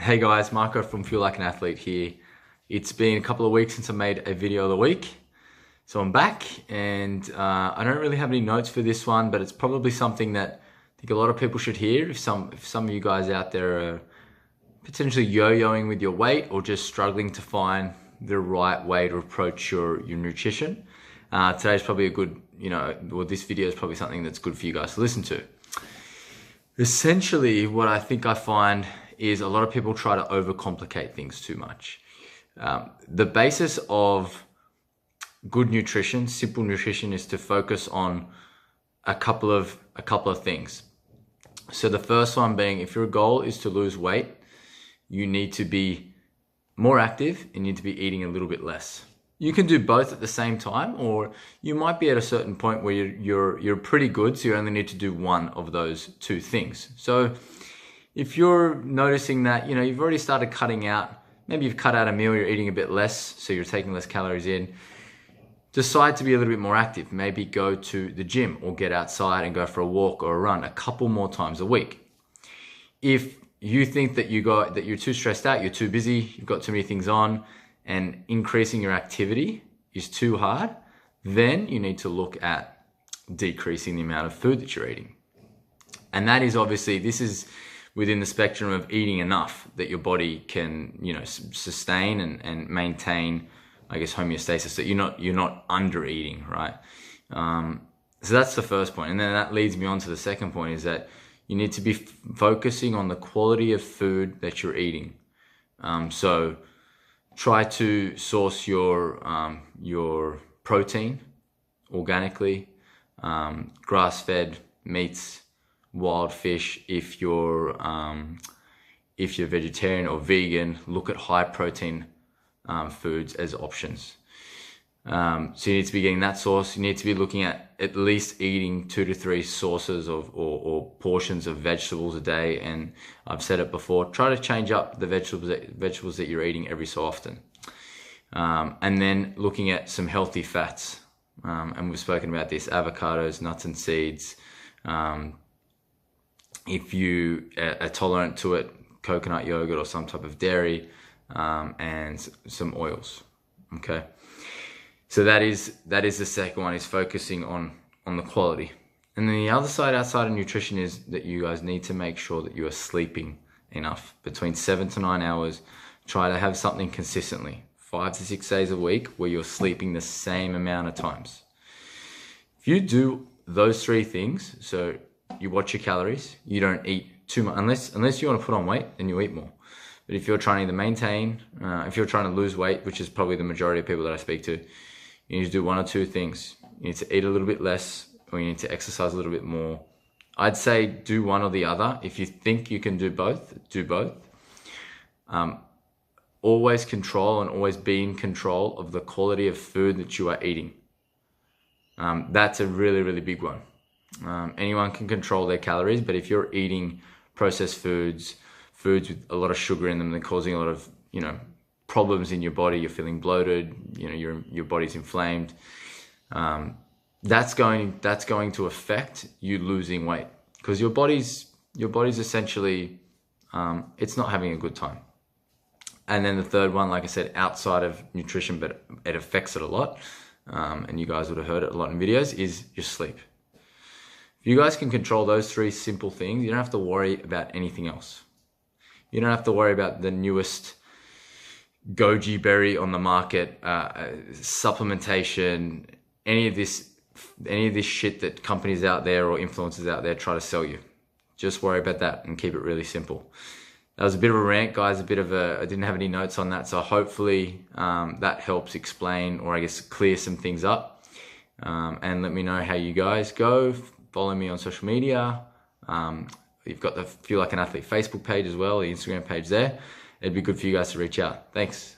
Hey guys, Marco from Feel Like an Athlete here. It's been a couple of weeks since I made a video of the week. So I'm back and I don't really have any notes for this one, but it's probably something that I think a lot of people should hear. If some of you guys out there are potentially yo-yoing with your weight or just struggling to find the right way to approach your nutrition, today's probably a good, this video is probably something that's good for you guys to listen to. Essentially, what I think I find is a lot of people try to overcomplicate things too much. The basis of good nutrition, simple nutrition, is to focus on a couple of things. So the first one being, if your goal is to lose weight, you need to be more active and you need to be eating a little bit less. You can do both at the same time, or you might be at a certain point where you're pretty good, so you only need to do one of those two things. So if you're noticing that, you've already started cutting out, maybe you've cut out a meal, you're eating a bit less, so you're taking less calories in, decide to be a little bit more active. Maybe go to the gym or get outside and go for a walk or a run a couple more times a week. If you think that you're too stressed out, you're too busy, you've got too many things on, and increasing your activity is too hard, then you need to look at decreasing the amount of food that you're eating. And that is obviously, this is within the spectrum of eating enough that your body can, sustain and maintain, I guess, homeostasis, that you're not under eating, right? So that's the first point. And then that leads me on to the second point, is that you need to be focusing on the quality of food that you're eating. So try to source your protein organically, grass-fed meats, wild fish. If you're vegetarian or vegan, look at high protein foods as options. So you need to be getting that source. You need to be looking at least eating 2 to 3 sources or portions of vegetables a day. And I've said it before, try to change up the vegetables that you're eating every so often. And then looking at some healthy fats. And we've spoken about this: avocados, nuts and seeds. If you are tolerant to it, coconut yogurt or some type of dairy, and some oils. Okay. So that is the second one, is focusing on the quality. And then the other side, outside of nutrition, is that you guys need to make sure that you are sleeping enough, between 7 to 9 hours. Try to have something consistently, 5 to 6 days a week, where you're sleeping the same amount of times. If you do those 3 things, so you watch your calories, you don't eat too much, unless you want to put on weight, then you eat more. But if you're trying to maintain, if you're trying to lose weight, which is probably the majority of people that I speak to, you need to do 1 or 2 things. You need to eat a little bit less, or you need to exercise a little bit more. I'd say do one or the other. If you think you can do both, do both. Always control and always be in control of the quality of food that you are eating. That's a really, really big one. Anyone can control their calories, but if you're eating processed foods with a lot of sugar in them, they're causing a lot of, problems in your body. You're feeling bloated, your body's inflamed. That's going to affect you losing weight, because your body's essentially, it's not having a good time. And then the third one, like I said, outside of nutrition, but it affects it a lot, and you guys would have heard it a lot in videos, is your sleep. If you guys can control those 3 simple things, you don't have to worry about anything else. You don't have to worry about the newest goji berry on the market, supplementation, any of this shit that companies out there or influencers out there try to sell you. Just worry about that and keep it really simple. That was a bit of a rant, guys, I didn't have any notes on that, so hopefully that helps explain, or I guess clear some things up. And let me know how you guys go. Follow me on social media. You've got the Feel Like an Athlete Facebook page as well, the Instagram page there. It'd be good for you guys to reach out. Thanks.